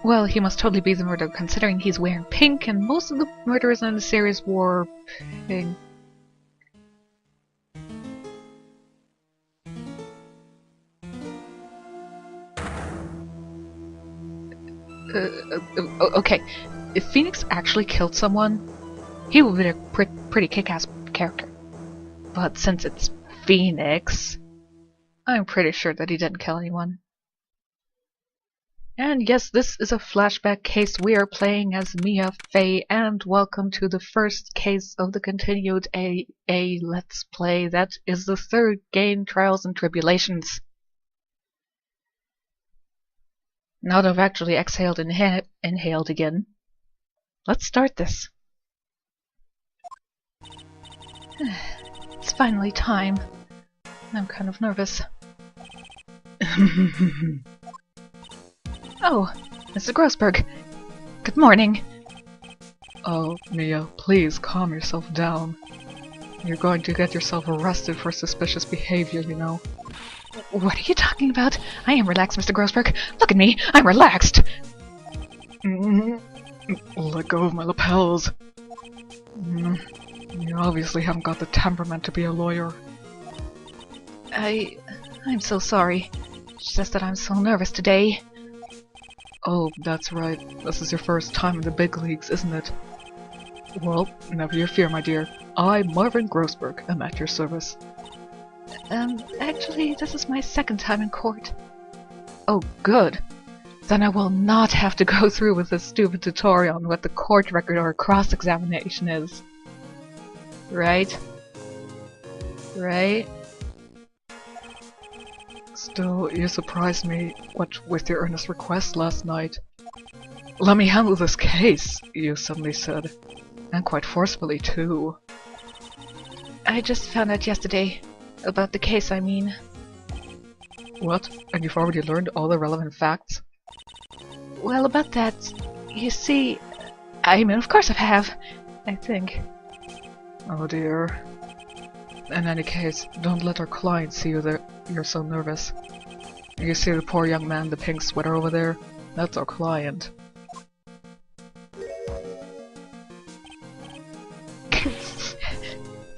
Well, he must totally be the murderer, considering he's wearing pink, and most of the murderers in the series wore pink. Okay, if Phoenix actually killed someone, he would be a pretty kick-ass character. But since it's Phoenix, I'm pretty sure that he didn't kill anyone. And yes, this is a flashback case. We are playing as Mia Fey, and welcome to the first case of the continued AA Let's Play. That is the third game, Trials and Tribulations. Now that I've actually exhaled and inhaled again, let's start this. It's finally time. I'm kind of nervous. Oh, Mr. Grossberg. Good morning. Oh, Mia, please calm yourself down. You're going to get yourself arrested for suspicious behavior, you know. What are you talking about? I am relaxed, Mr. Grossberg. Look at me, I'm relaxed. Let go of my lapels. You obviously haven't got the temperament to be a lawyer. I'm so sorry. It's just that I'm so nervous today. Oh, that's right. This is your first time in the big leagues, isn't it? Well, never you fear, my dear. I, Marvin Grossberg, am at your service. Actually, this is my second time in court. Oh, good. Then I will not have to go through with this stupid tutorial on what the court record or cross-examination is. Right? Right? Still, you surprised me with your earnest request last night. Let me handle this case, you suddenly said. And quite forcefully, too. I just found out yesterday. About the case, I mean. What? And you've already learned all the relevant facts? Well, about that, you see... I mean, of course I have. I think. Oh dear. In any case, don't let our client see you there. You're so nervous. You see the poor young man in the pink sweater over there? That's our client.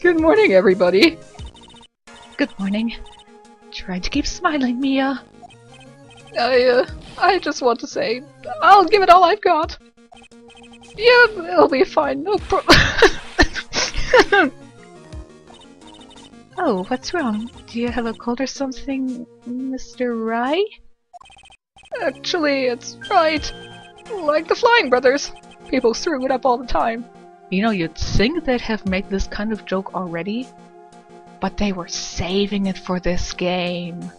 Good morning, everybody! Good morning. Try to keep smiling, Mia. I just want to say, I'll give it all I've got. Yeah, it'll be fine, no problem. Oh, what's wrong? Do you have a cold or something, Mr. Rye? Actually, it's right. Like the Flying Brothers. People screw it up all the time. You know, you'd think they'd have made this kind of joke already, but they were saving it for this game.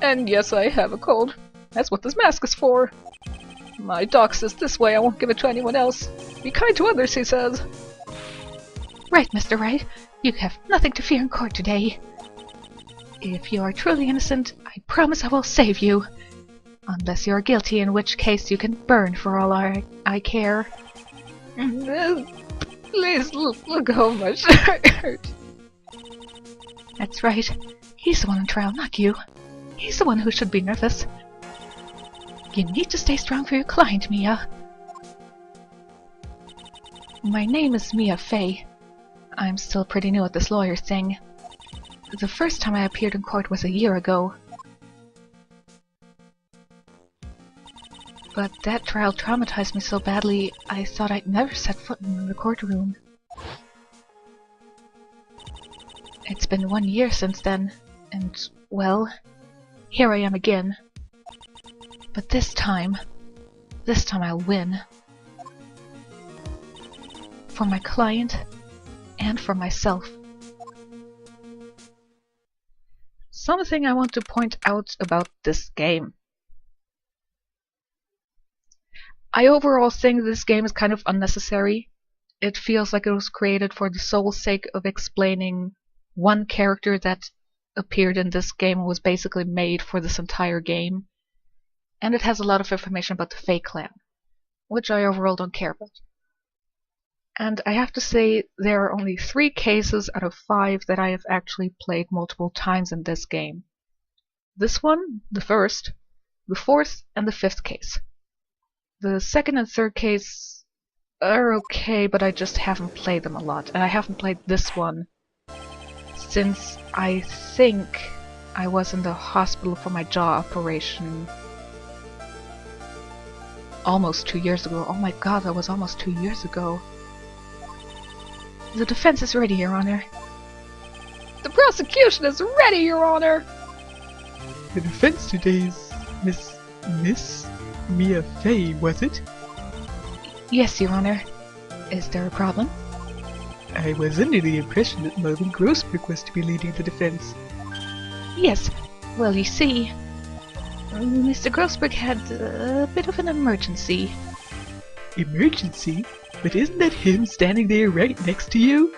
And yes, I have a cold. That's what this mask is for. My doc says this way I won't give it to anyone else. Be kind to others, he says. Right, Mr. Wright. You have nothing to fear in court today. If you are truly innocent, I promise I will save you. Unless you are guilty, in which case you can burn for all I care. Please look how much I hurt. That's right. He's the one on trial, not you. He's the one who should be nervous. You need to stay strong for your client, Mia. My name is Mia Fey. I'm still pretty new at this lawyer thing. The first time I appeared in court was a year ago. But that trial traumatized me so badly, I thought I'd never set foot in the courtroom. It's been 1 year since then, and, well, here I am again. But this time I'll win. For my client, and for myself. Something I want to point out about this game. I overall think this game is kind of unnecessary. It feels like it was created for the sole sake of explaining one character that appeared in this game and was basically made for this entire game. And it has a lot of information about the Fey clan, which I overall don't care about. And I have to say, there are only 3 cases out of 5 that I have actually played multiple times in this game. This one, the first, the fourth and the fifth case. The second and third case are okay, but I just haven't played them a lot. And I haven't played this one since I think I was in the hospital for my jaw operation almost 2 years ago. Oh my god, that was almost 2 years ago. The defense is ready, Your Honor. The prosecution is ready, Your Honor! The defense today is Miss Mia Fey, was it? Yes, Your Honor. Is there a problem? I was under the impression that Marvin Grossberg was to be leading the defense. Yes. Well, you see, Mr. Grossberg had a bit of an emergency. Emergency? But isn't that him standing there right next to you?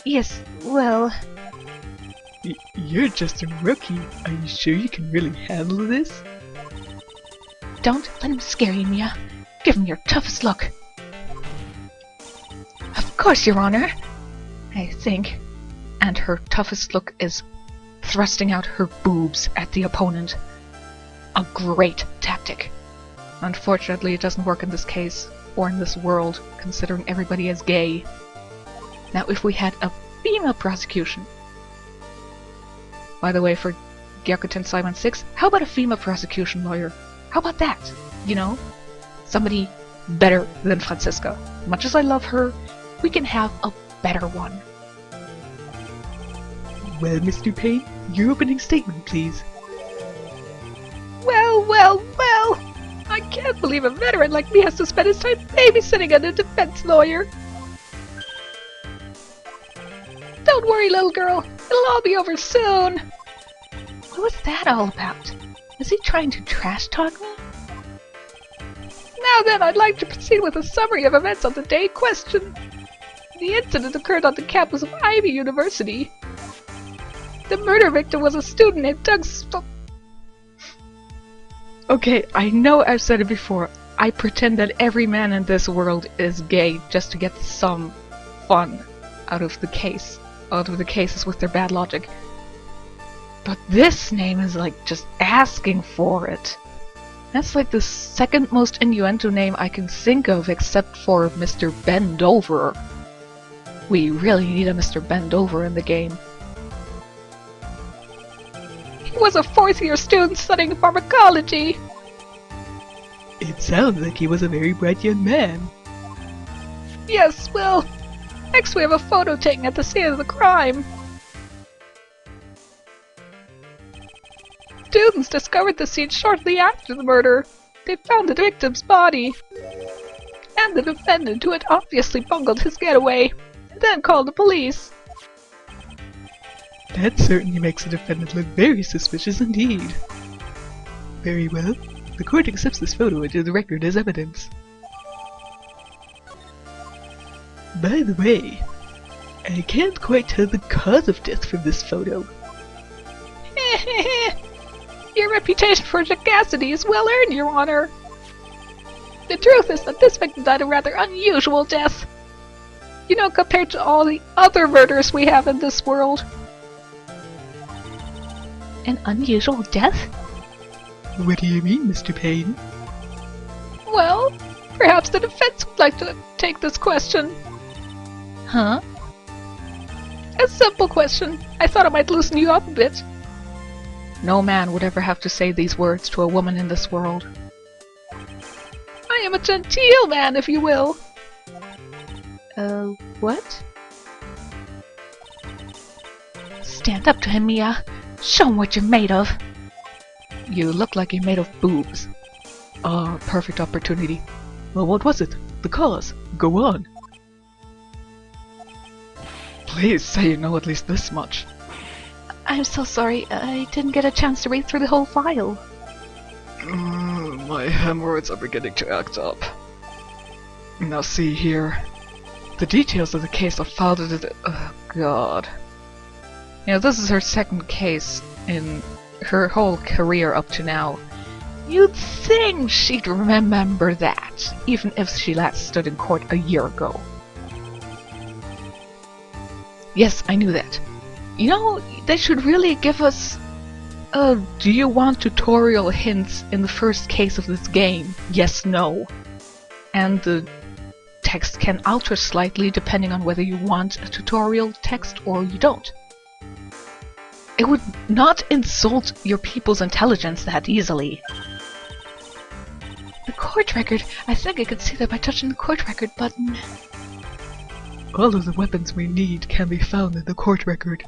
Yes, well... You're just a rookie. Are you sure you can really handle this? Don't let him scare you, Mia. Give him your toughest look. Of course, Your Honor. I think. And her toughest look is thrusting out her boobs at the opponent. A great tactic. Unfortunately, it doesn't work in this case, or in this world, considering everybody is gay. Now, if we had a female prosecution... By the way, for Gyakuten Simon 6, how about a female prosecution lawyer? How about that? You know? Somebody better than Franziska. Much as I love her, we can have a better one. Well, Mr. Payne, your opening statement, please. Well, well, well! I can't believe a veteran like me has to spend his time babysitting a defense lawyer. Don't worry, little girl. It'll all be over soon. What was that all about? Is he trying to trash talk me? Now then, I'd like to proceed with a summary of events on the day in question. The incident occurred on the campus of Ivy University. The murder victim was a student named Doug Okay, I know I've said it before. I pretend that every man in this world is gay just to get some fun out of the case. Out of the cases with their bad logic. But this name is like just asking for it. That's like the second most innuendo name I can think of except for Mr. Bendover. We really need a Mr. Bendover in the game. He was a fourth-year student studying pharmacology. It sounds like he was a very bright young man. Yes, well, next we have a photo taken at the scene of the crime. Students discovered the scene shortly after the murder. They found the victim's body. And the defendant, who had obviously bungled his getaway, and then called the police. That certainly makes the defendant look very suspicious indeed. Very well. The court accepts this photo into the record as evidence. By the way, I can't quite tell the cause of death from this photo. Your reputation for sagacity is well earned, Your Honor. The truth is that this victim died a rather unusual death. You know, compared to all the other murders we have in this world. An unusual death? What do you mean, Mr. Payne? Well, perhaps the defense would like to take this question. Huh? A simple question. I thought it might loosen you up a bit. No man would ever have to say these words to a woman in this world. I am a genteel man, if you will. What? Stand up to him, Mia. Show him what you're made of. You look like you're made of boobs. Ah, perfect opportunity. Well, what was it? The cause? Go on. Please say you know at least this much. I'm so sorry, I didn't get a chance to read through the whole file. My hemorrhoids are beginning to act up. Now see here. The details of the case are filed in the... Oh god. You know, this is her second case in her whole career up to now. You'd think she'd remember that, even if she last stood in court a year ago. Yes, I knew that. You know, they should really give us Do you want tutorial hints in the first case of this game? Yes, no. And the text can alter slightly depending on whether you want a tutorial text or you don't. It would not insult your people's intelligence that easily. The court record. I think I could see that by touching the court record button. All of the weapons we need can be found in the court record.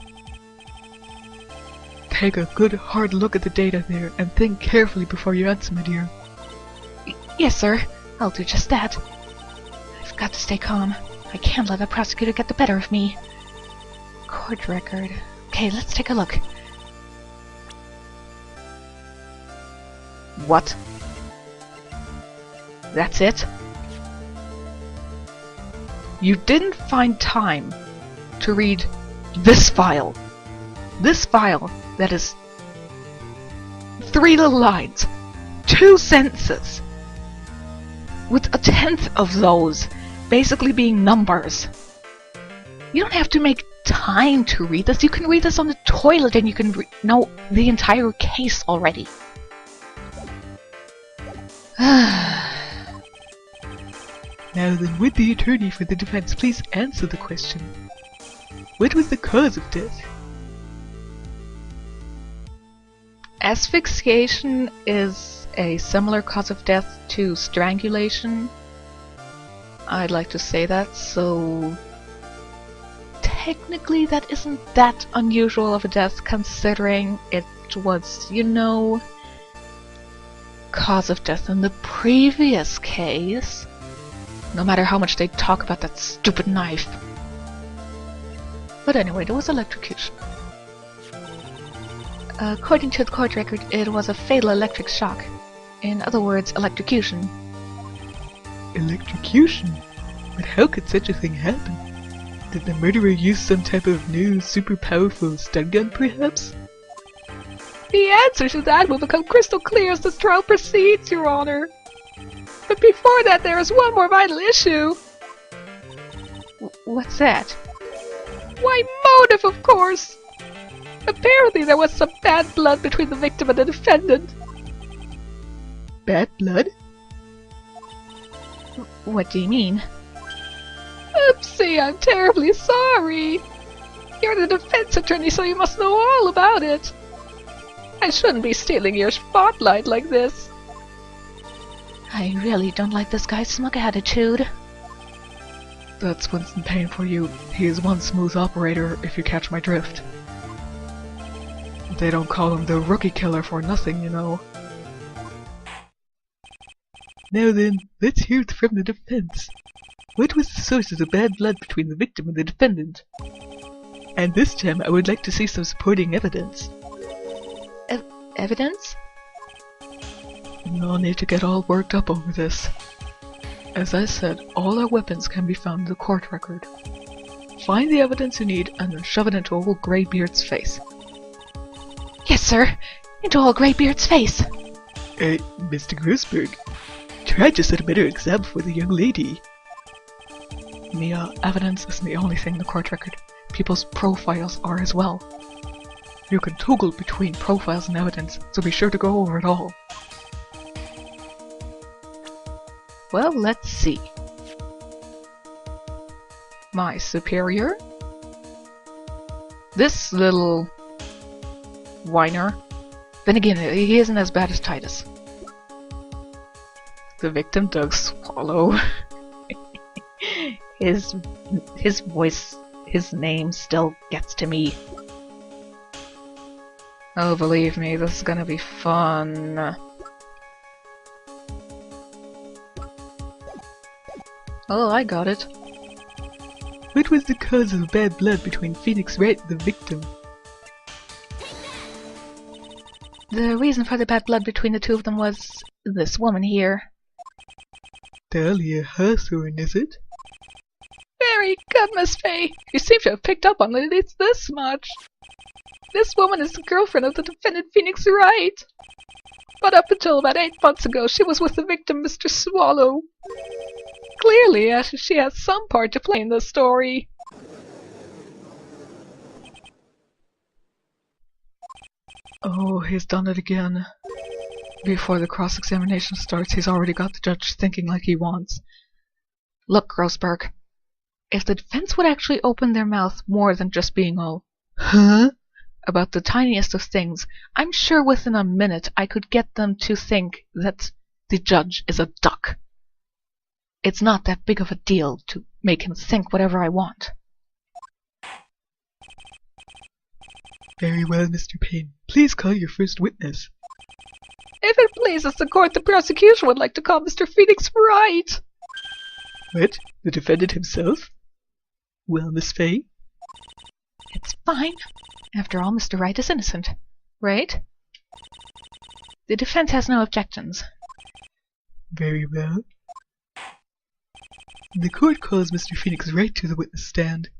Take a good hard look at the data there and think carefully before you answer, my dear. Yes, sir. I'll do just that. I've got to stay calm. I can't let the prosecutor get the better of me. Court record. Okay, let's take a look. What? That's it? You didn't find time to read this file. This file that is 3 little lines, 2 sentences, with 1/10 of those basically being numbers. You don't have to make time to read this. You can read this on the toilet and you can know the entire case already. Now then, would the attorney for the defense please answer the question? What was the cause of death? Asphyxiation is a similar cause of death to strangulation. I'd like to say that, so technically that isn't that unusual of a death considering it was, you know, cause of death in the previous case. No matter how much they talk about that stupid knife. But anyway, there was electrocution. According to the court record, it was a fatal electric shock. In other words, electrocution. Electrocution? But how could such a thing happen? Did the murderer use some type of new, super powerful stun gun, perhaps? The answer to that will become crystal clear as this trial proceeds, Your Honor. But before that, there is one more vital issue. What's that? Why, motive, of course! Apparently there was some bad blood between the victim and the defendant. Bad blood? What do you mean? Oopsie, I'm terribly sorry. You're the defense attorney, so you must know all about it. I shouldn't be stealing your spotlight like this. I really don't like this guy's smug attitude. That's Winston Payne for you. He is one smooth operator, if you catch my drift. They don't call him the rookie killer for nothing, you know. Now then, let's hear it from the defense. What was the source of the bad blood between the victim and the defendant? And this time I would like to see some supporting evidence. Evidence? No need to get all worked up over this. As I said, all our weapons can be found in the court record. Find the evidence you need and then shove it into old Greybeard's face. Yes, sir. Into old Greybeard's face. Mr. Grossberg, try to set a better example for the young lady. Mia, evidence isn't the only thing in the court record. People's profiles are as well. You can toggle between profiles and evidence, so be sure to go over it all. Well, let's see. My superior. This little whiner. Then again, he isn't as bad as Titus. The victim, Doug Swallow. His voice, his name still gets to me. Oh, believe me, this is gonna be fun. Oh, I got it. What was the cause of the bad blood between Phoenix Wright and the victim? The reason for the bad blood between the two of them was this woman here. Dahlia Hawthorne, is it? Very good, Miss Fay. You seem to have picked up on at least this much. This woman is the girlfriend of the defendant Phoenix Wright. But up until about 8 months ago, she was with the victim, Mr. Swallow. Clearly, she has some part to play in this story. Oh, he's done it again. Before the cross-examination starts, he's already got the judge thinking like he wants. Look, Grossberg. If the defense would actually open their mouth more than just being all, huh? About the tiniest of things, I'm sure within a minute I could get them to think that the judge is a duck. It's not that big of a deal to make him think whatever I want. Very well, Mr. Payne. Please call your first witness. If it pleases the court, the prosecution would like to call Mr. Phoenix Wright. What? The defendant himself? Well, Miss Fay? It's fine. After all, Mr. Wright is innocent, right? The defense has no objections. Very well. The court calls Mr. Phoenix Wright to the witness stand.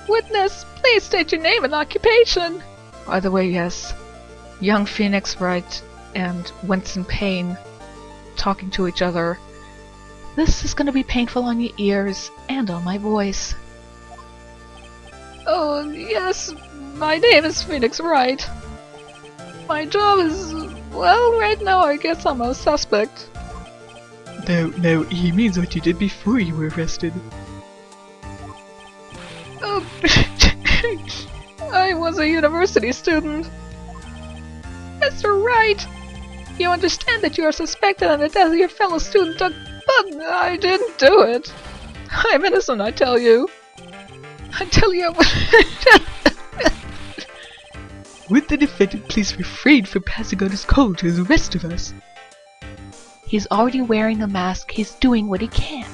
Witness, please state your name and occupation. By the way, yes. Young Phoenix Wright and Winston Payne talking to each other. This is going to be painful on your ears and on my voice. Oh, yes, my name is Phoenix Wright. My job is, well, right now I guess I'm a suspect. No, he means what you did before you were arrested. Oh, I was a university student. Mr. Wright, you understand that you are suspected on the death of your fellow student, but I didn't do it. I'm innocent, I tell you. I tell you. Would the defendant please refrain from passing on his call to the rest of us? He's already wearing a mask. He's doing what he can.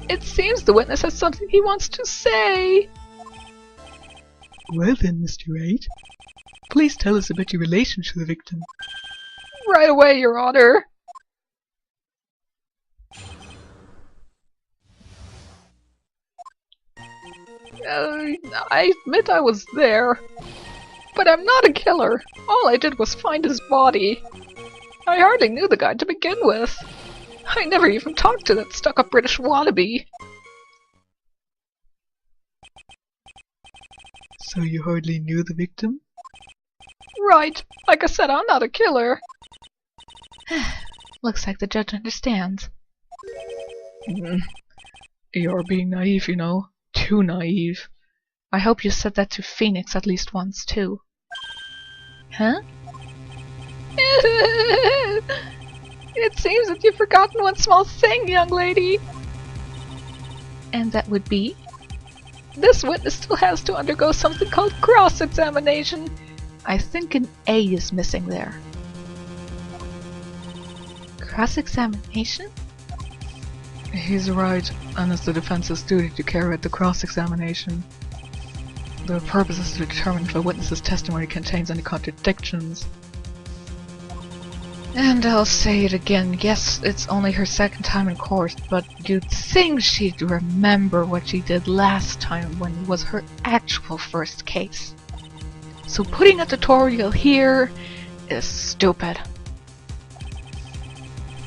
It seems the witness has something he wants to say. Well then, Mr. Wright, please tell us about your relation to the victim. Right away, Your Honor. I admit I was there, but I'm not a killer. All I did was find his body. I hardly knew the guy to begin with. I never even talked to that stuck-up British wannabe. So you hardly knew the victim? Right. Like I said, I'm not a killer. Looks like the judge understands. You're being naive, you know. Too naive. I hope you said that to Phoenix at least once, too. Huh? It seems that you've forgotten one small thing, young lady. And that would be? This witness still has to undergo something called cross-examination. I think an A is missing there. Cross-examination? He's right, and it's the defense's duty to carry out the cross-examination. The purpose is to determine if a witness's testimony contains any contradictions. And I'll say it again, yes, it's only her second time in court, but you'd think she'd remember what she did last time when it was her actual first case. So putting a tutorial here is stupid.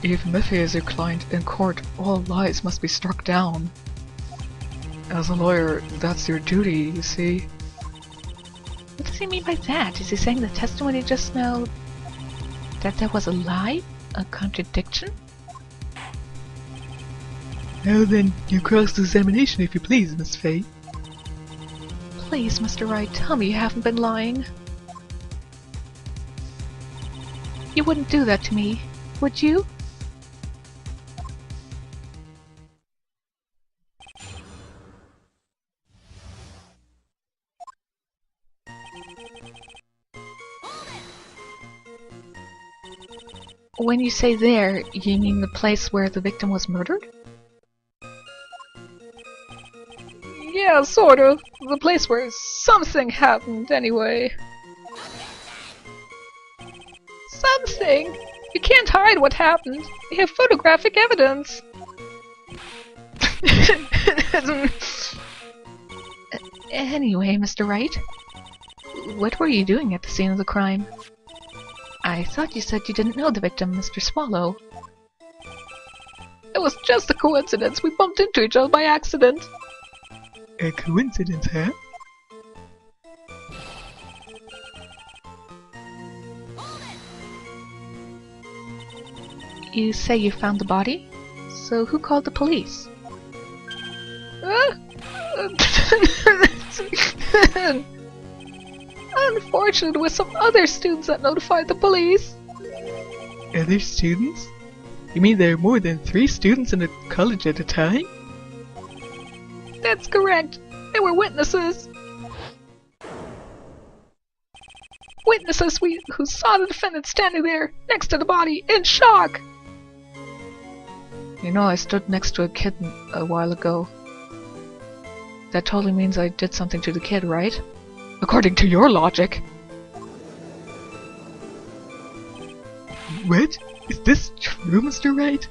Even if he is your client in court, all lies must be struck down. As a lawyer, that's your duty, you see. What does he mean by that? Is he saying the testimony just now that there was a lie? A contradiction? Now then, your cross-examination if you please, Miss Fay. Please, Mr. Wright, tell me you haven't been lying. You wouldn't do that to me, would you? When you say there, you mean the place where the victim was murdered? Yeah, sort of. The place where something happened, anyway. Something? You can't hide what happened. We have photographic evidence. Anyway, Mr. Wright, what were you doing at the scene of the crime? I thought you said you didn't know the victim, Mr. Swallow. It was just a coincidence. We bumped into each other by accident. A coincidence, huh? You say you found the body? So who called the police? Unfortunately, with some other students that notified the police. Other students? You mean there are more than 3 students in a college at a time? That's correct. They were witnesses. Witnesses who saw the defendant standing there, next to the body, in shock. You know, I stood next to a kid a while ago. That totally means I did something to the kid, right? According to your logic. What? Is this true, Mr. Wright?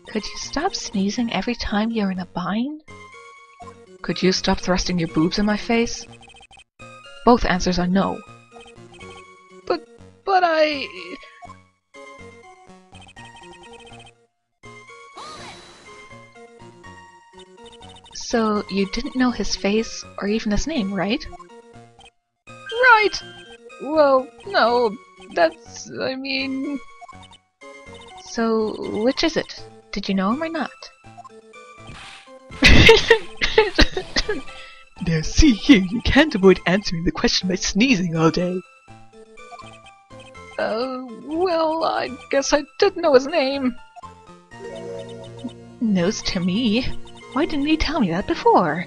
Could you stop sneezing every time you're in a bind? Could you stop thrusting your boobs in my face? Both answers are no. But I... So, you didn't know his face, or even his name, right? Right! Well, no, that's... I mean... So, which is it? Did you know him or not? Now see here, you can't avoid answering the question by sneezing all day. Well, I guess I did know his name. Knows to me? Why didn't he tell me that before?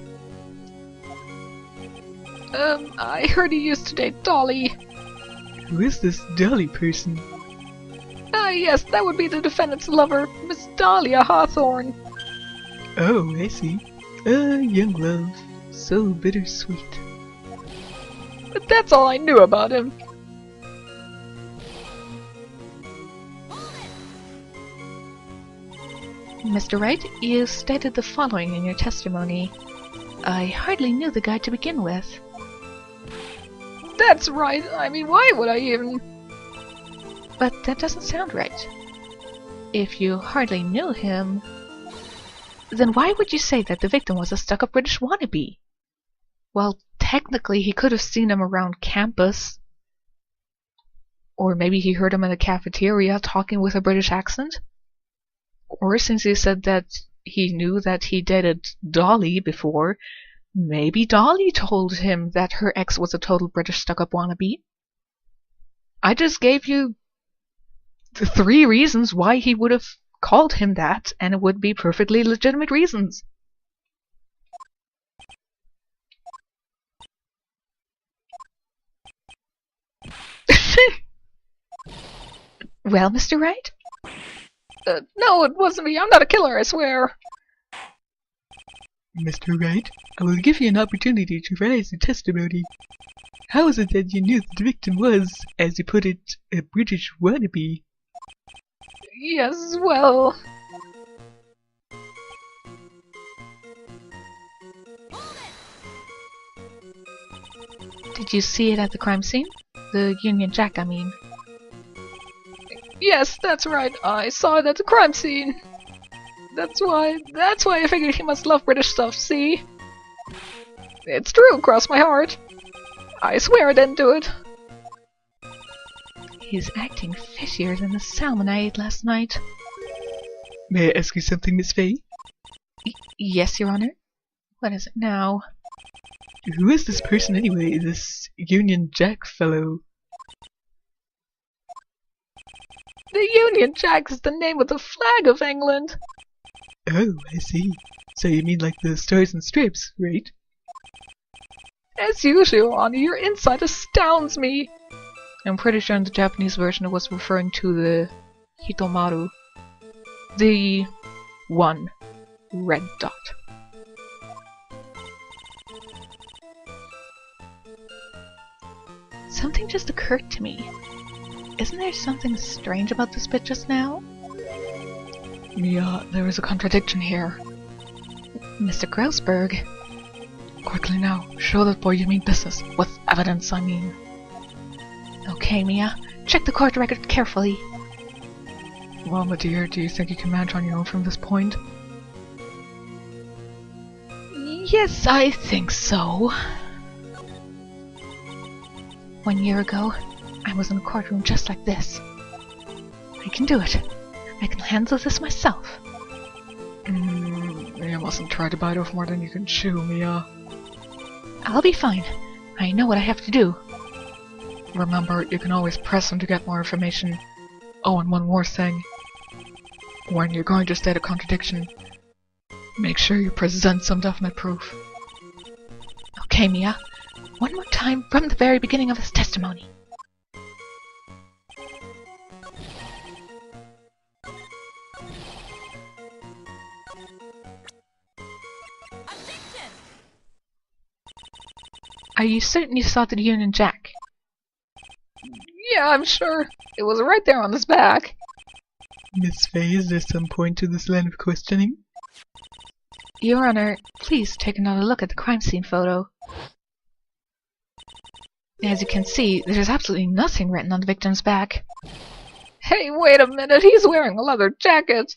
I heard he used to date Dolly. Who is this Dolly person? Yes, that would be the defendant's lover, Miss Dahlia Hawthorne. Oh, I see. Young love. So bittersweet. But that's all I knew about him. Mr. Wright, you stated the following in your testimony. I hardly knew the guy to begin with. That's right. I mean, why would I even... But that doesn't sound right. If you hardly knew him, then why would you say that the victim was a stuck-up British wannabe? Well, technically he could have seen him around campus. Or maybe he heard him in the cafeteria talking with a British accent. Or since he said that he knew that he dated Dolly before, maybe Dolly told him that her ex was a total British stuck-up wannabe. I just gave you the 3 reasons why he would have called him that, and it would be perfectly legitimate reasons. Well, Mr. Wright? No, it wasn't me. I'm not a killer, I swear. Mr. Wright, I will give you an opportunity to raise your testimony. How is it that you knew that the victim was, as you put it, a British wannabe? Yes, well... Did you see it at the crime scene? The Union Jack, I mean. Yes, that's right. I saw it at the crime scene. That's why I figured he must love British stuff, see? It's true, cross my heart. I swear I didn't do it. He's acting fishier than the salmon I ate last night. May I ask you something, Miss Fay? Yes, Your Honor. What is it now? Who is this person anyway, this Union Jack fellow? The Union Jack is the name of the flag of England. Oh, I see. So you mean like the Stars and Stripes, right? As usual, Honor, your insight astounds me. I'm pretty sure in the Japanese version it was referring to the Hitomaru. The one red dot. Something just occurred to me. Isn't there something strange about this bit just now? Yeah, there is a contradiction here. Mr. Grousberg. Quickly now, show that boy you mean business. With evidence, I mean. Okay, Mia. Check the court record carefully. Well, my dear, do you think you can manage on your own from this point? Yes, I think so. 1 year ago, I was in a courtroom just like this. I can do it. I can handle this myself. You mustn't try to bite off more than you can chew, Mia. I'll be fine. I know what I have to do. Remember, you can always press him to get more information. Oh, and one more thing. When you're going to state a contradiction, make sure you present some definite proof. Okay, Mia. One more time from the very beginning of his testimony. Are you certain you saw the Union Jack? Yeah, I'm sure. It was right there on his back. Miss Fay, is there some point to this line of questioning? Your Honor, please take another look at the crime scene photo. As you can see, there's absolutely nothing written on the victim's back. Hey, wait a minute, he's wearing a leather jacket.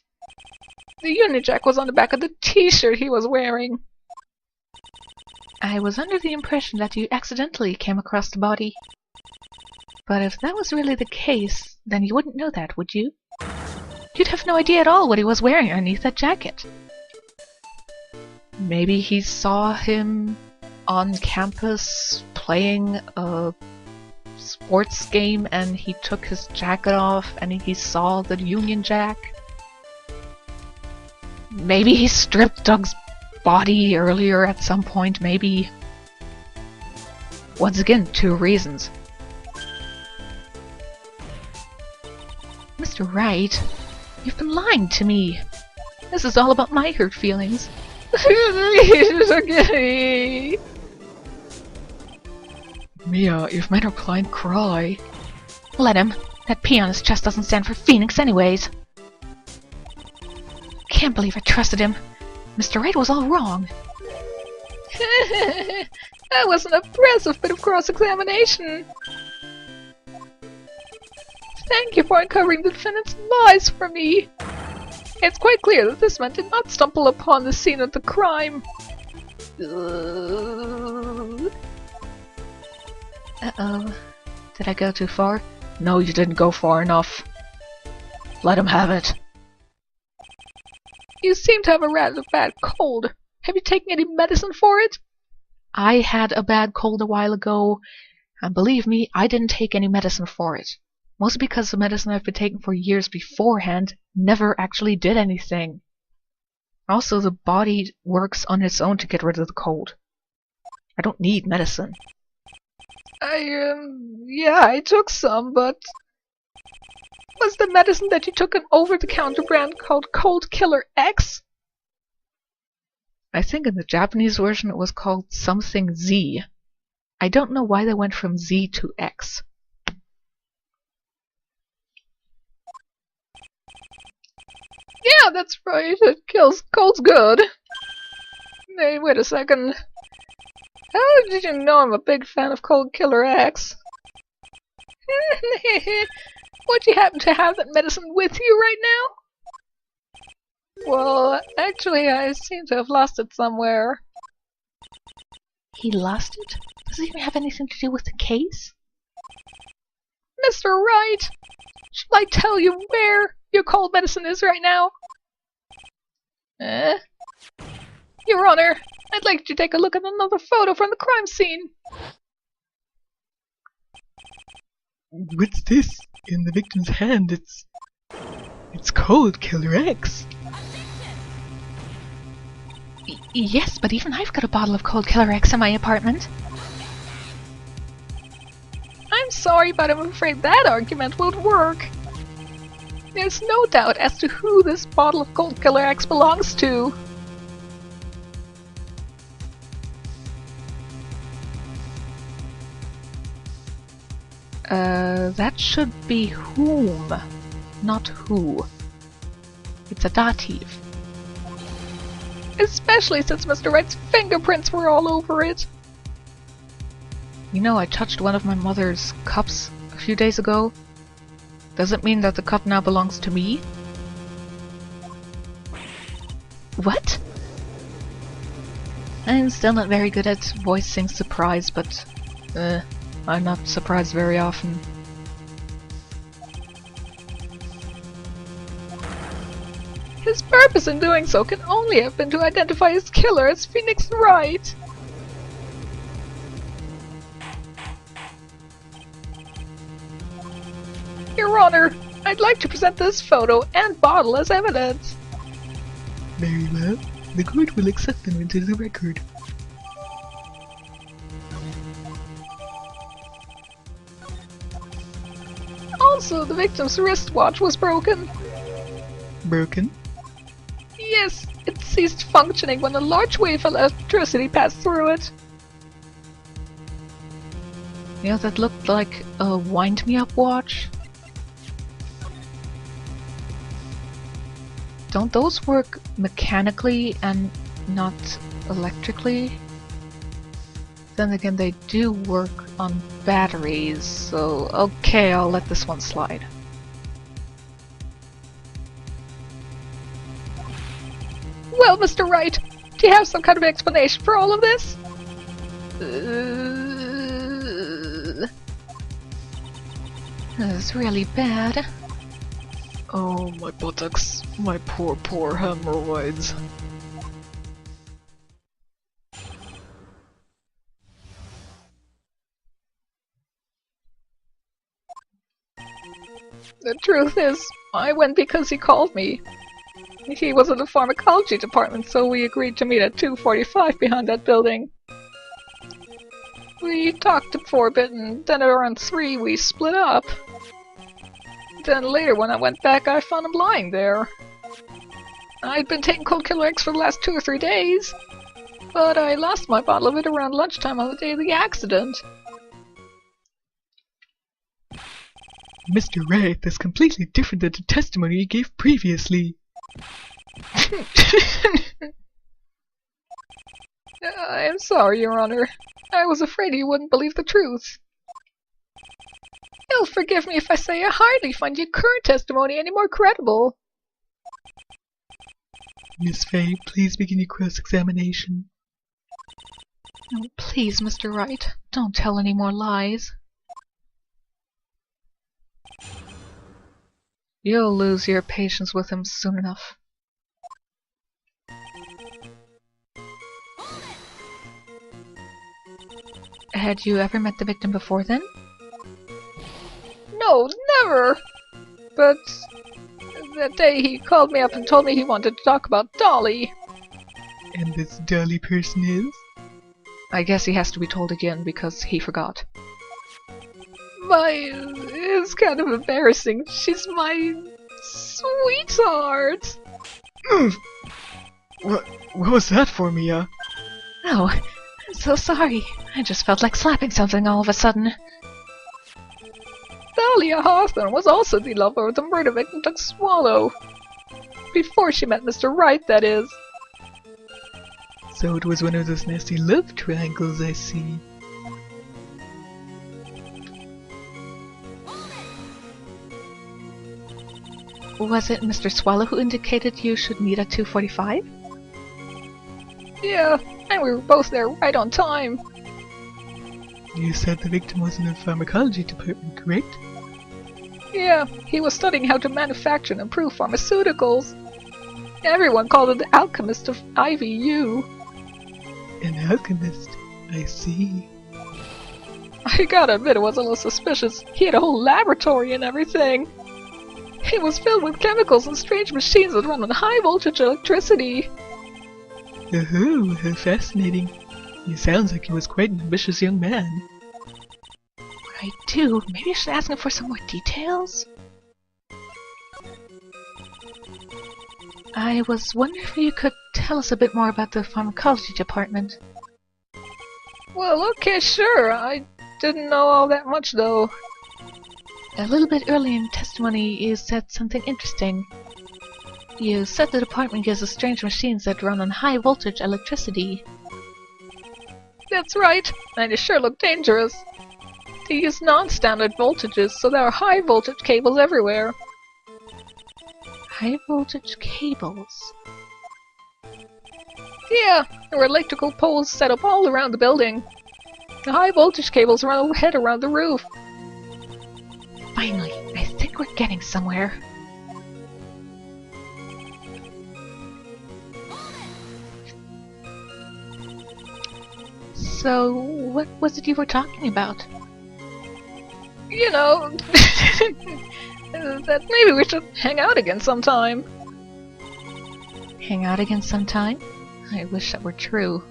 The Union Jack was on the back of the t-shirt he was wearing. I was under the impression that you accidentally came across the body. But if that was really the case, then you wouldn't know that, would you? You'd have no idea at all what he was wearing underneath that jacket. Maybe he saw him on campus playing a sports game and he took his jacket off and he saw the Union Jack. Maybe he stripped Doug's body earlier at some point, maybe. Once again, 2 reasons. Mr. Wright, you've been lying to me. This is all about my hurt feelings. Mia, you've made our client cry. Let him. That P on his chest doesn't stand for Phoenix anyways. Can't believe I trusted him. Mr. Wright was all wrong. That was an impressive bit of cross-examination. Thank you for uncovering the defendant's lies for me. It's quite clear that this man did not stumble upon the scene of the crime. Uh-oh. Did I go too far? No, you didn't go far enough. Let him have it. You seem to have a rather bad cold. Have you taken any medicine for it? I had a bad cold a while ago, and believe me, I didn't take any medicine for it. Mostly because the medicine I've been taking for years beforehand never actually did anything. Also, the body works on its own to get rid of the cold. I don't need medicine. Yeah, I took some, but... Was the medicine that you took an over-the-counter brand called Cold Killer X? I think in the Japanese version it was called something Z. I don't know why they went from Z to X. Yeah, that's right. It kills colds good. Hey, wait a second. How did you know I'm a big fan of Cold Killer X? Would you happen to have that medicine with you right now? Well, actually, I seem to have lost it somewhere. He lost it? Does it even have anything to do with the case? Mr. Wright, shall I tell you where your cold medicine is right now? Your Honor, I'd like you to take a look at another photo from the crime scene. What's this? In the victim's hand, it's Cold Killer X. Yes, but even I've got a bottle of Cold Killer X in my apartment. I'm sorry, but I'm afraid that argument won't work. There's no doubt as to who this bottle of Cold Killer X belongs to. That should be whom, not who. It's a dative. Especially since Mr. Wright's fingerprints were all over it. You know, I touched one of my mother's cups a few days ago. Does it mean that the cup now belongs to me? What? I'm still not very good at voicing surprise, but I'm not surprised very often. His purpose in doing so can only have been to identify his killer as Phoenix Wright. Your Honor, I'd like to present this photo and bottle as evidence. Very well. The court will accept them into the record. Also, the victim's wristwatch was broken. Broken? Yes, it ceased functioning when a large wave of electricity passed through it. yeah, that looked like a wind-me-up watch. Don't those work mechanically and not electrically? Then again, they do work on batteries, so okay, I'll let this one slide. Well, Mr. Wright, do you have some kind of explanation for all of this? This is really bad. Oh, my buttocks. My poor, poor hemorrhoids. The truth is, I went because he called me. He was in the pharmacology department, so we agreed to meet at 2:45 behind that building. We talked for a bit, and then at around 3 we split up. Then later when I went back, I found him lying there. I'd been taking Cold Killer X for the last 2 or 3 days, but I lost my bottle of it around lunchtime on the day of the accident. Mr. Wright, that's completely different than the testimony you gave previously. I am sorry, Your Honor. I was afraid you wouldn't believe the truth. You'll forgive me if I say I hardly find your current testimony any more credible. Miss Faye, please begin your cross-examination. Oh, please, Mr. Wright, don't tell any more lies. You'll lose your patience with him soon enough. Had you ever met the victim before then? No, never! But that day he called me up and told me he wanted to talk about Dolly. And this Dolly person is? I guess he has to be told again because he forgot. It's kind of embarrassing. She's my sweetheart. What was that for, Mia? Oh, I'm so sorry. I just felt like slapping something all of a sudden. Dahlia Hawthorne was also the lover of the murder victim Doug Swallow. Before she met Mr. Wright, that is. So it was one of those nasty love triangles, I see. Was it Mr. Swallow who indicated you should meet at 2:45? Yeah, and we were both there right on time. You said the victim was in the pharmacology department, correct? Yeah, he was studying how to manufacture and improve pharmaceuticals. Everyone called him the alchemist of IVU. An alchemist, I see. I gotta admit it was a little suspicious. He had a whole laboratory and everything. It was filled with chemicals and strange machines that run on high voltage electricity. Oh, how fascinating. He sounds like he was quite an ambitious young man. What I do? Maybe I should ask him for some more details? I was wondering if you could tell us a bit more about the pharmacology department. Well, okay, sure. I didn't know all that much, though. A little bit earlier in testimony, you said something interesting. You said the department uses strange machines that run on high voltage electricity. That's right, and they sure look dangerous. They use non-standard voltages, so there are high voltage cables everywhere. High voltage cables? Yeah, there were electrical poles set up all around the building. The high voltage cables run overhead around the roof. Finally, I think we're getting somewhere. So, what was it you were talking about? You know, that maybe we should hang out again sometime. Hang out again sometime? I wish that were true.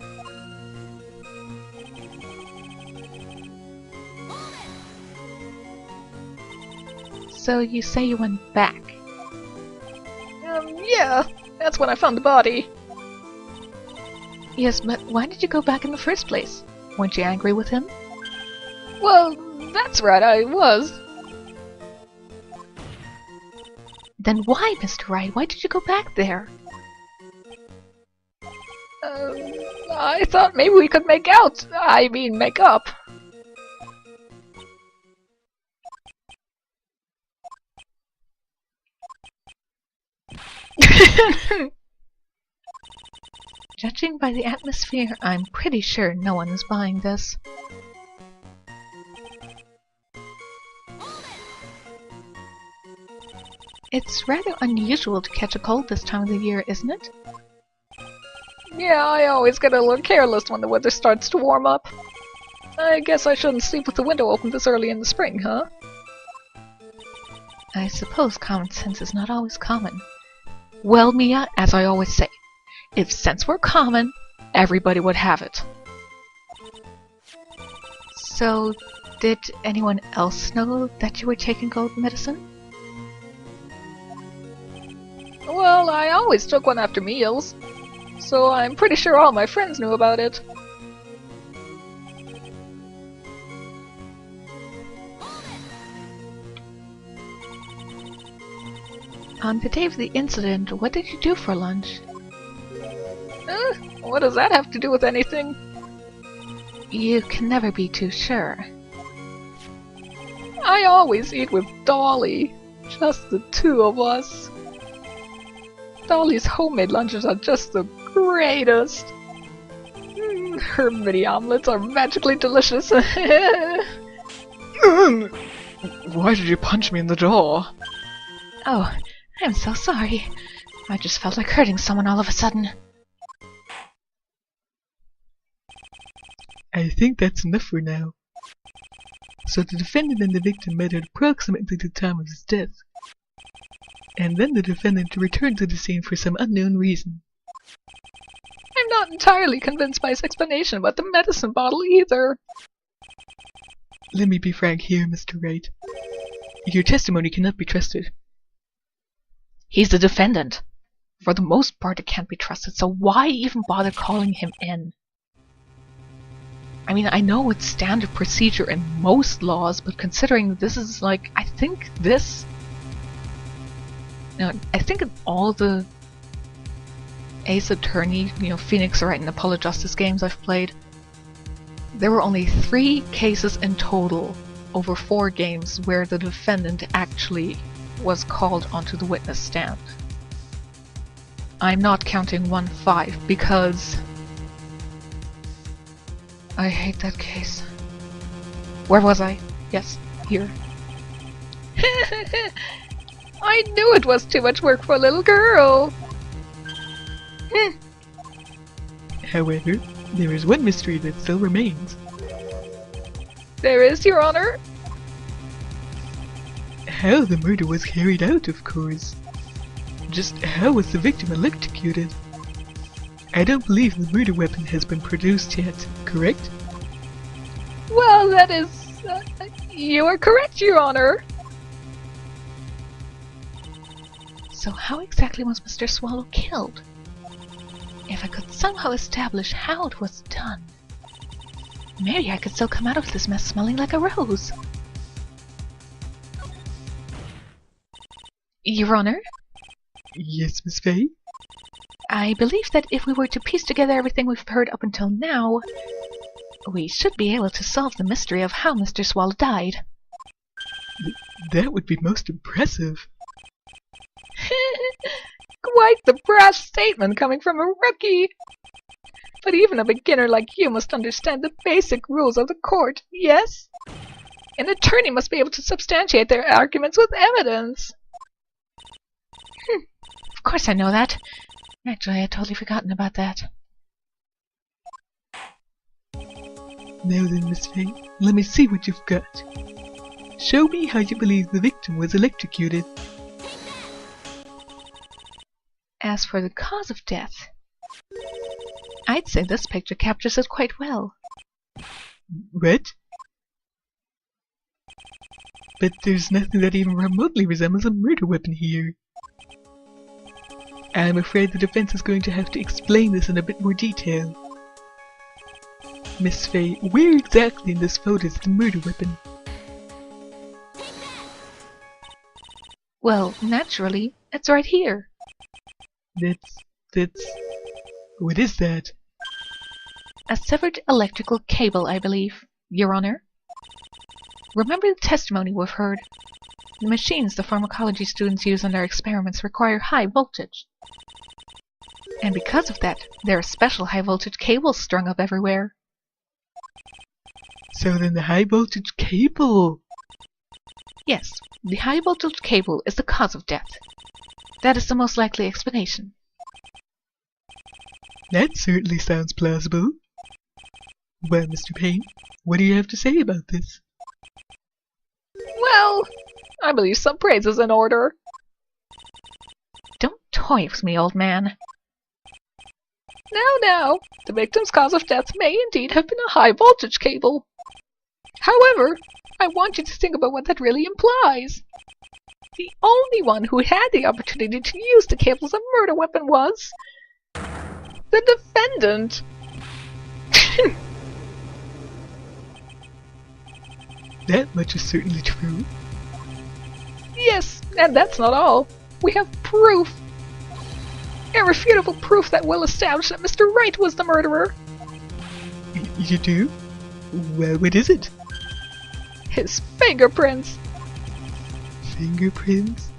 So you say you went back? Yeah, that's when I found the body. Yes, but why did you go back in the first place? Weren't you angry with him? Well, that's right, I was. Then why, Mr. Wright? Why did you go back there? I thought maybe we could make out. I mean, make up. Judging by the atmosphere, I'm pretty sure no one is buying this. It's rather unusual to catch a cold this time of the year, isn't it? Yeah, I always get a little careless when the weather starts to warm up. I guess I shouldn't sleep with the window open this early in the spring, huh? I suppose common sense is not always common. Well, Mia, as I always say, if sense were common, everybody would have it. So, did anyone else know that you were taking cold medicine? Well, I always took one after meals, so I'm pretty sure all my friends knew about it. On the day of the incident, what did you do for lunch? What does that have to do with anything? You can never be too sure. I always eat with Dolly. Just the two of us. Dolly's homemade lunches are just the greatest. Her mini omelets are magically delicious. Why did you punch me in the jaw? Oh, I'm so sorry. I just felt like hurting someone all of a sudden. I think that's enough for now. So the defendant and the victim met at approximately the time of his death. And then the defendant returned to the scene for some unknown reason. I'm not entirely convinced by his explanation about the medicine bottle either. Let me be frank here, Mr. Wright. Your testimony cannot be trusted. He's the defendant. For the most part, it can't be trusted, so why even bother calling him in? I mean, I know it's standard procedure in most laws, but considering this is like, I think in all the Ace Attorney, Phoenix Wright and Apollo Justice games I've played, there were only 3 cases in total over 4 games where the defendant actually was called onto the witness stand. I'm not counting 1-5 because I hate that case. Where was I? Yes, here. I knew it was too much work for a little girl. However, there is one mystery that still remains. There is, Your Honor. How the murder was carried out, of course. Just how was the victim electrocuted? I don't believe the murder weapon has been produced yet, correct? Well, that is... you are correct, Your Honor. So how exactly was Mr. Swallow killed? If I could somehow establish how it was done, maybe I could still come out of this mess smelling like a rose. Your Honor? Yes, Miss Faye? I believe that if we were to piece together everything we've heard up until now, we should be able to solve the mystery of how Mr. Swallow died. That would be most impressive. Quite the brash statement coming from a rookie. But even a beginner like you must understand the basic rules of the court, yes? An attorney must be able to substantiate their arguments with evidence. Of course I know that. Actually, I had totally forgotten about that. Now then, Miss Fay, let me see what you've got. Show me how you believe the victim was electrocuted. As for the cause of death, I'd say this picture captures it quite well. What? But there's nothing that even remotely resembles a murder weapon here. I'm afraid the defense is going to have to explain this in a bit more detail. Miss Fay, where exactly in this photo is the murder weapon? Well, naturally, it's right here. That's... What is that? A severed electrical cable, I believe, Your Honor. Remember the testimony we've heard? The machines the pharmacology students use in their experiments require high voltage. And because of that, there are special high voltage cables strung up everywhere. So then the high voltage cable... Yes, the high voltage cable is the cause of death. That is the most likely explanation. That certainly sounds plausible. Well, Mr. Payne, what do you have to say about this? Well, I believe some praise is in order. Don't toy with me, old man. Now, the victim's cause of death may indeed have been a high voltage cable. However, I want you to think about what that really implies. The only one who had the opportunity to use the cable as a murder weapon was... the defendant! That much is certainly true. Yes, and that's not all. We have proof. Irrefutable proof that will establish that Mr. Wright was the murderer. You do? Well, what is it? His fingerprints. Fingerprints?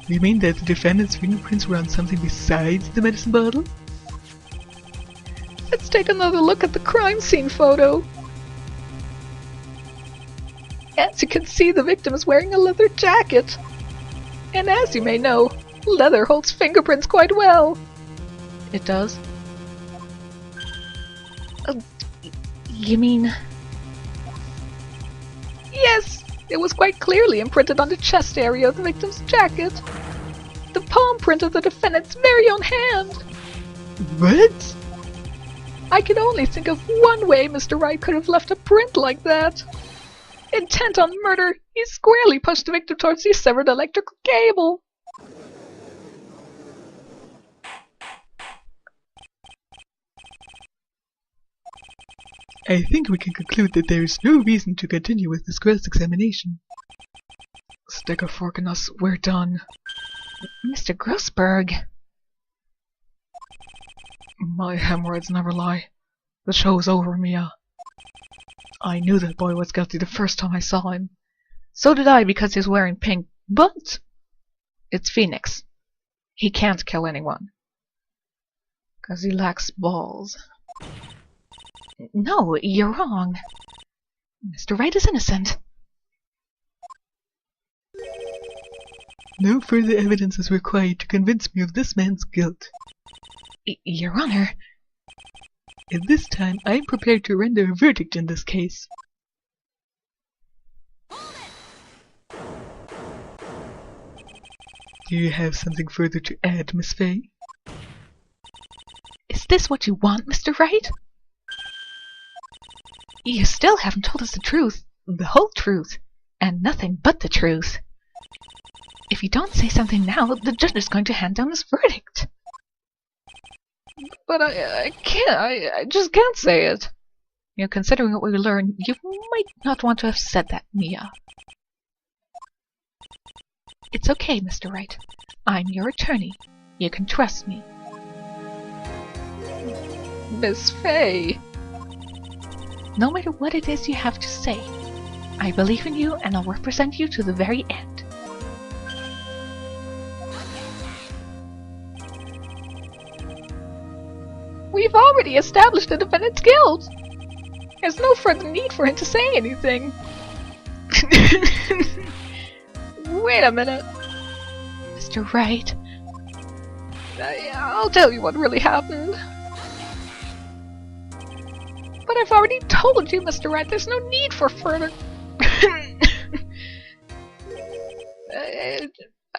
You mean that the defendant's fingerprints were on something besides the medicine bottle? Let's take another look at the crime scene photo. As you can see, the victim is wearing a leather jacket. And as you may know, leather holds fingerprints quite well. It does? You mean... Yes, it was quite clearly imprinted on the chest area of the victim's jacket. The palm print of the defendant's very own hand. What? I can only think of one way Mr. Wright could have left a print like that. Intent on murder, he squarely pushed the victim towards the severed electrical cable. I think we can conclude that there is no reason to continue with this cross-examination. Stick a fork in us, we're done. Mr. Grossberg. My hemorrhoids never lie. The show's over, Mia. I knew that boy was guilty the first time I saw him. So did I, because he's wearing pink, but it's Phoenix. He can't kill anyone. 'Cause he lacks balls. No, you're wrong. Mr. Wright is innocent. No further evidence is required to convince me of this man's guilt. Your Honor. At this time, I am prepared to render a verdict in this case. Do you have something further to add, Miss Fay? Is this what you want, Mr. Wright? You still haven't told us the truth, the whole truth, and nothing but the truth. If you don't say something now, the judge is going to hand down his verdict. But I can't, I just can't say it. You know, considering what we learned, you might not want to have said that, Mia. It's okay, Mr. Wright. I'm your attorney. You can trust me. Miss Fay. No matter what it is you have to say, I believe in you and I'll represent you to the very end. We We've already established the defendant's guilt. There's no further need for him to say anything. Wait a minute. Mr. Wright. I'll tell you what really happened. But I've already told you, Mr. Wright, there's no need for further...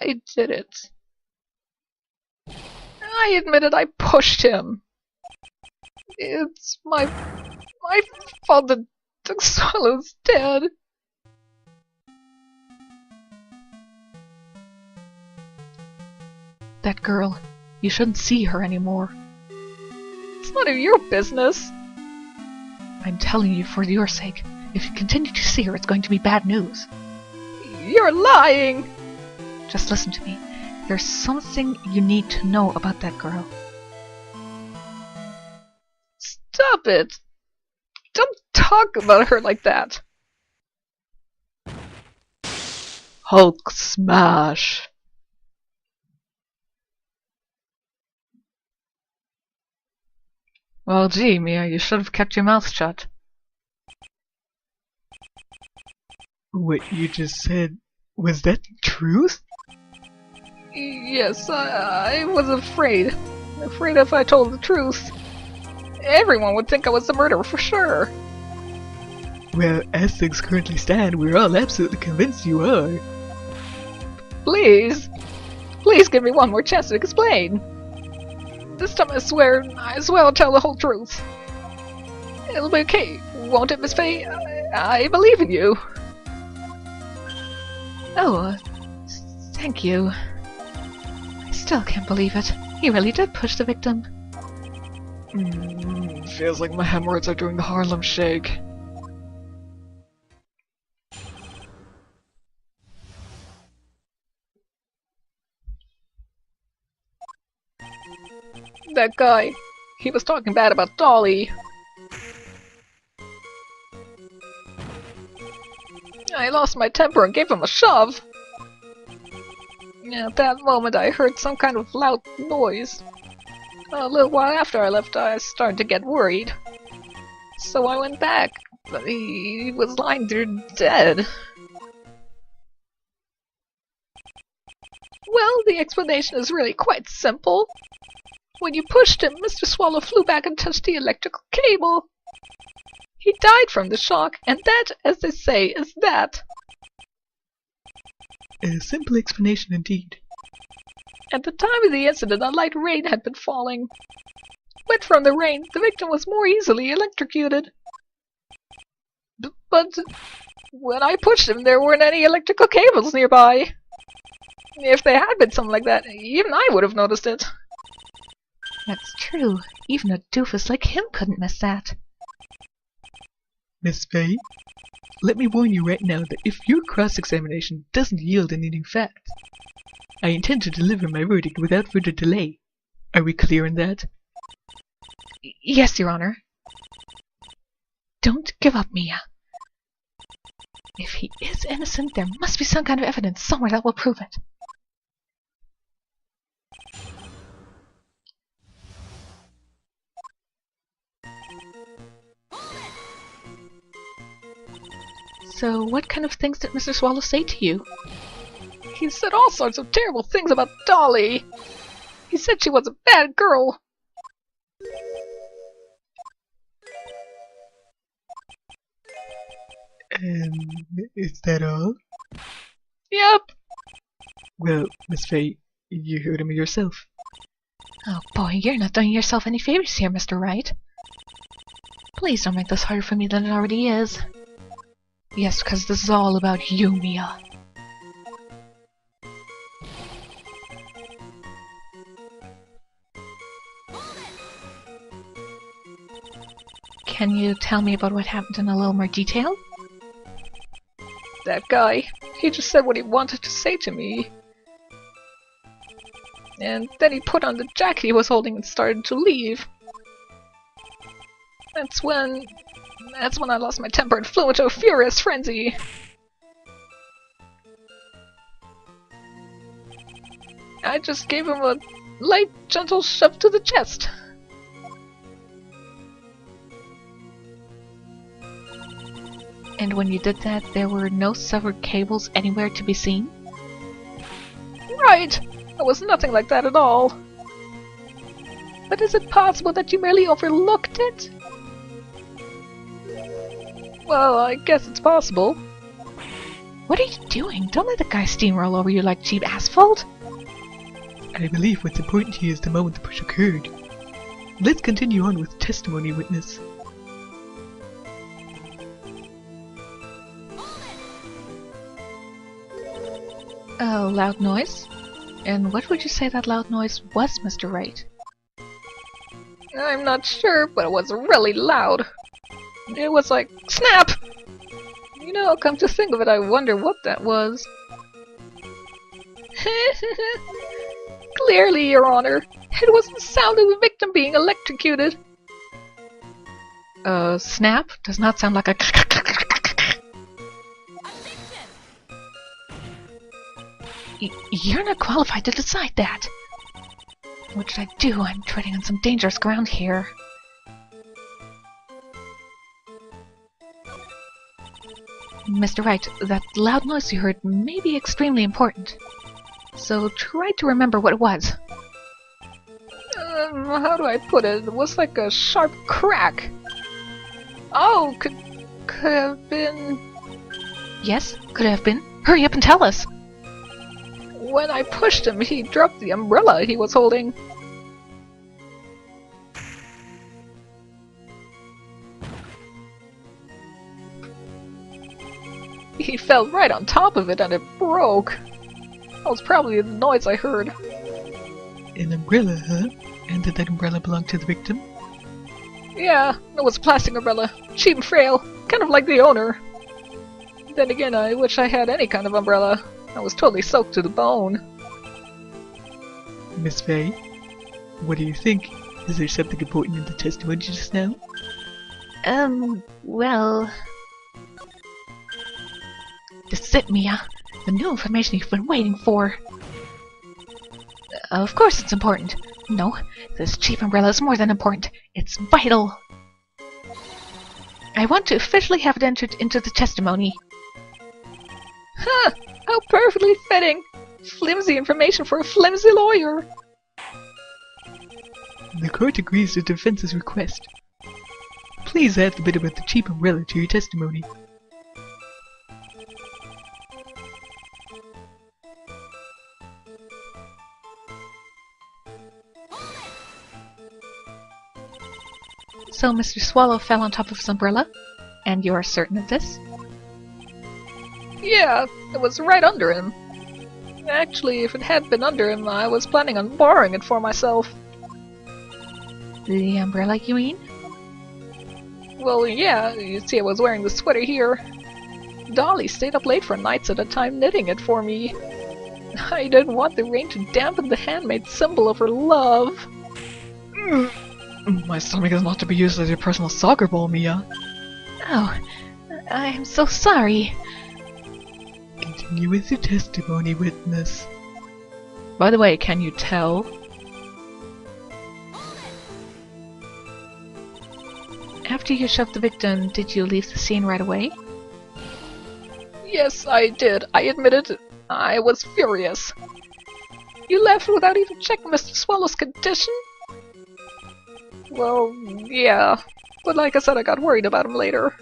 I did it. I admit it, I pushed him. It's my fault that Swallow's dead. That girl, you shouldn't see her anymore. It's none of your business. I'm telling you for your sake. If you continue to see her, it's going to be bad news. You're lying! Just listen to me. There's something you need to know about that girl. Stop it! Don't talk about her like that. Hulk smash! Well, gee, Mia, you should have kept your mouth shut. What you just said, was that the truth? Yes, I was afraid. Afraid if I told the truth, everyone would think I was the murderer for sure. Well, as things currently stand, we're all absolutely convinced you are. Please! Please give me one more chance to explain. This time I swear I'll tell the whole truth. It'll be okay, won't it, Miss Faye? I believe in you. Oh, thank you. I still can't believe it. He really did push the victim. Feels like my hemorrhoids are doing the Harlem Shake. That guy, he was talking bad about Dolly. I lost my temper and gave him a shove. At that moment I heard some kind of loud noise. A little while after I left, I started to get worried. So I went back, but he was lying there dead. Well, the explanation is really quite simple. When you pushed him, Mr. Swallow flew back and touched the electrical cable. He died from the shock, and that, as they say, is that. A simple explanation indeed. At the time of the incident, a light rain had been falling. Wet from the rain, the victim was more easily electrocuted. But when I pushed him, there weren't any electrical cables nearby. If there had been something like that, even I would have noticed it. That's true. Even a doofus like him couldn't miss that. Miss Faye, let me warn you right now that if your cross-examination doesn't yield any new facts, I intend to deliver my verdict without further delay. Are we clear on that? Yes, Your Honor. Don't give up, Mia. If he is innocent, there must be some kind of evidence somewhere that will prove it. So, what kind of things did Mr. Swallow say to you? He said all sorts of terrible things about Dolly. He said she was a bad girl. Is that all? Yep. Well, Miss Faye, you heard him yourself. Oh boy, you're not doing yourself any favors here, Mr. Wright. Please don't make this harder for me than it already is. Yes, because this is all about you, Mia. Can you tell me about what happened in a little more detail? That guy, he just said what he wanted to say to me. And then he put on the jacket he was holding and started to leave. That's when I lost my temper and flew into a furious frenzy. I just gave him a light, gentle shove to the chest. And when you did that, there were no severed cables anywhere to be seen? Right! There was nothing like that at all. But is it possible that you merely overlooked it? Well, I guess it's possible. What are you doing? Don't let the guy steamroll over you like cheap asphalt! I believe what's important here is the moment the push occurred. Let's continue on with testimony, witness. A loud noise? And what would you say that loud noise was, Mr. Wright? I'm not sure, but it was really loud. It was like, snap! You know, come to think of it, I wonder what that was. Clearly, Your Honor, it was the sound of the victim being electrocuted. Snap? Does not sound like a You're not qualified to decide that. What should I do? I'm treading on some dangerous ground here. Mr. Wright, that loud noise you heard may be extremely important. So try to remember what it was. How do I put it? It was like a sharp crack. Oh, could have been... Yes, could have been. Hurry up and tell us! When I pushed him, he dropped the umbrella he was holding. He fell right on top of it and it broke. That was probably the noise I heard. An umbrella, huh? And did that umbrella belong to the victim? Yeah, it was a plastic umbrella. Cheap and frail, kind of like the owner. Then again, I wish I had any kind of umbrella. I was totally soaked to the bone. Miss Faye, what do you think? Is there something important in the testimony just now? Well... This is it, Mia. The new information you've been waiting for. Of course it's important. No, this cheap umbrella is more than important. It's vital. I want to officially have it entered into the testimony. Huh! How perfectly fitting! Flimsy information for a flimsy lawyer! The court agrees to the defense's request. Please add the bit about the cheap umbrella to your testimony. So Mr. Swallow fell on top of his umbrella? And you are certain of this? Yeah, it was right under him. Actually, if it had been under him, I was planning on borrowing it for myself. The umbrella, you mean? Well, yeah, you see I was wearing the sweater here. Dolly stayed up late for nights at a time knitting it for me. I didn't want the rain to dampen the handmade symbol of her love. My stomach is not to be used as your personal soccer ball, Mia. Oh, I'm so sorry. Continue with your testimony, witness. By the way, can you tell? After you shoved the victim, did you leave the scene right away? Yes, I did. I admitted it. I was furious. You left without even checking Mr. Swallow's condition? Well, yeah. But like I said, I got worried about him later.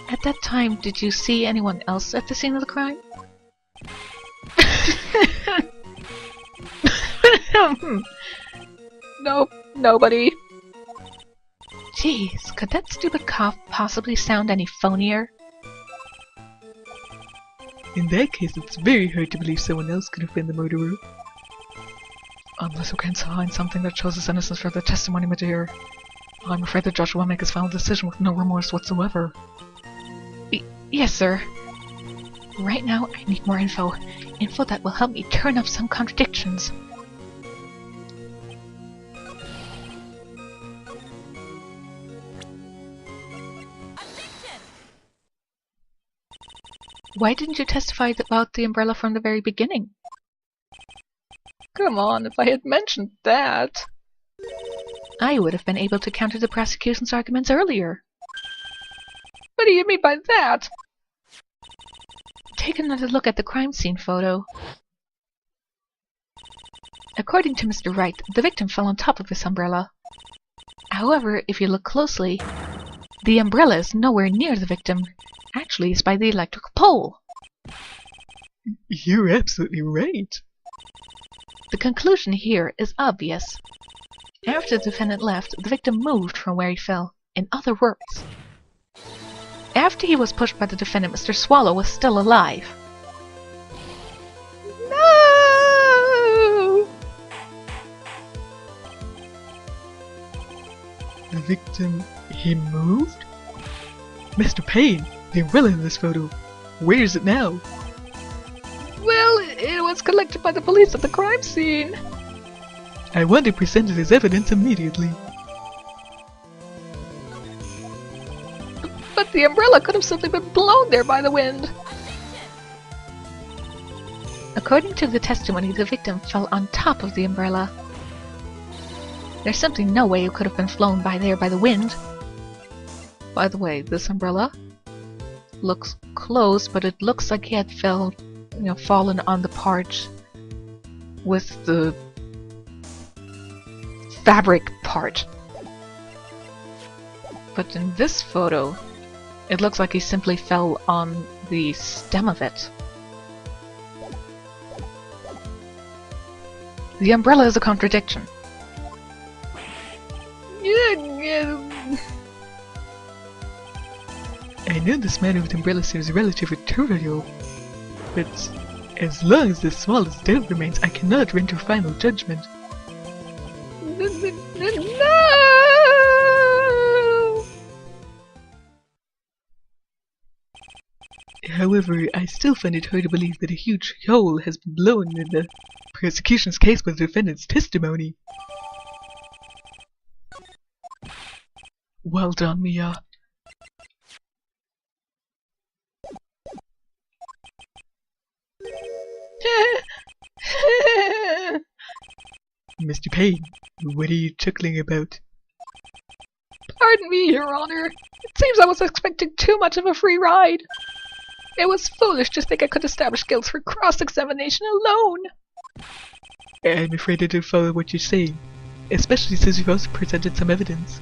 At that time, did you see anyone else at the scene of the crime? Nope, nobody. Jeez, could that stupid cough possibly sound any phonier? In that case, it's very hard to believe someone else could have been the murderer. Unless we can find something that shows his innocence for the testimony material. I'm afraid the judge will make his final decision with no remorse whatsoever. Yes, sir. Right now, I need more info. Info that will help me turn up some contradictions. Why didn't you testify about the umbrella from the very beginning? Come on, if I had mentioned that... I would have been able to counter the prosecution's arguments earlier. What do you mean by that? Take another look at the crime scene photo. According to Mr. Wright, the victim fell on top of this umbrella. However, if you look closely, the umbrella is nowhere near the victim. Actually, it's by the electric pole. You're absolutely right. The conclusion here is obvious. After the defendant left, the victim moved from where he fell. In other words, after he was pushed by the defendant, Mr. Swallow was still alive. No! The victim, he moved? Mr. Payne, the umbrella in this photo, where is it now? Well, it was collected by the police at the crime scene. I want it presented as evidence immediately. But the umbrella could have simply been blown there by the wind. According to the testimony, the victim fell on top of the umbrella. There's simply no way it could have been flown by there by the wind. By the way, this umbrella looks closed, but it looks like he had fallen on the part with the fabric part. But in this photo, it looks like he simply fell on the stem of it. The umbrella is a contradiction. I know this matter with umbrella seems relatively trivial, but as long as the smallest doubt remains, I cannot render final judgment. No! However, I still find it hard to believe that a huge hole has been blown in the prosecution's case by the defendant's testimony. Well done, Mia. Mr. Payne, what are you chuckling about? Pardon me, Your Honor. It seems I was expecting too much of a free ride. It was foolish to think I could establish guilt for cross-examination alone. I'm afraid I don't follow what you're saying, especially since you've also presented some evidence.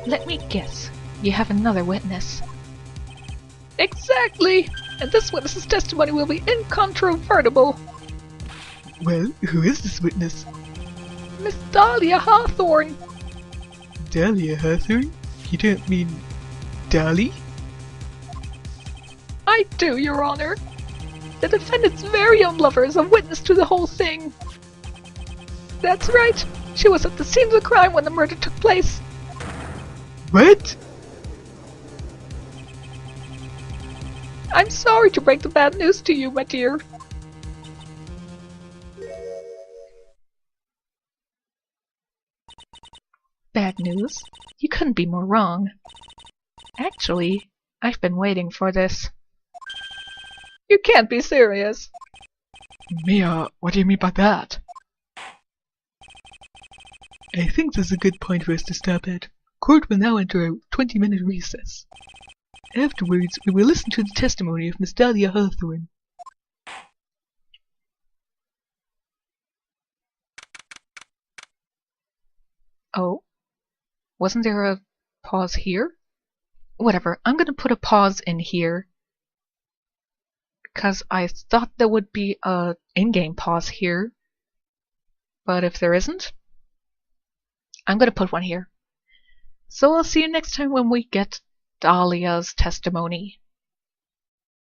Let me guess. You have another witness. Exactly! And this witness's testimony will be incontrovertible. Well, who is this witness? Miss Dahlia Hawthorne. Dahlia Hawthorne? You don't mean Dolly? I do, Your Honor. The defendant's very own lover is a witness to the whole thing. That's right. She was at the scene of the crime when the murder took place. What? I'm sorry to break the bad news to you, my dear. Bad news? You couldn't be more wrong. Actually, I've been waiting for this. You can't be serious. Mia, what do you mean by that? I think this is a good point for us to stop at. Court will now enter a 20-minute recess. Afterwards, we will listen to the testimony of Miss Dahlia Hawthorne. Oh? Wasn't there a pause here? Whatever, I'm gonna put a pause in here. Because I thought there would be a in-game pause here. But if there isn't, I'm gonna put one here. So I'll see you next time when we get Dahlia's testimony.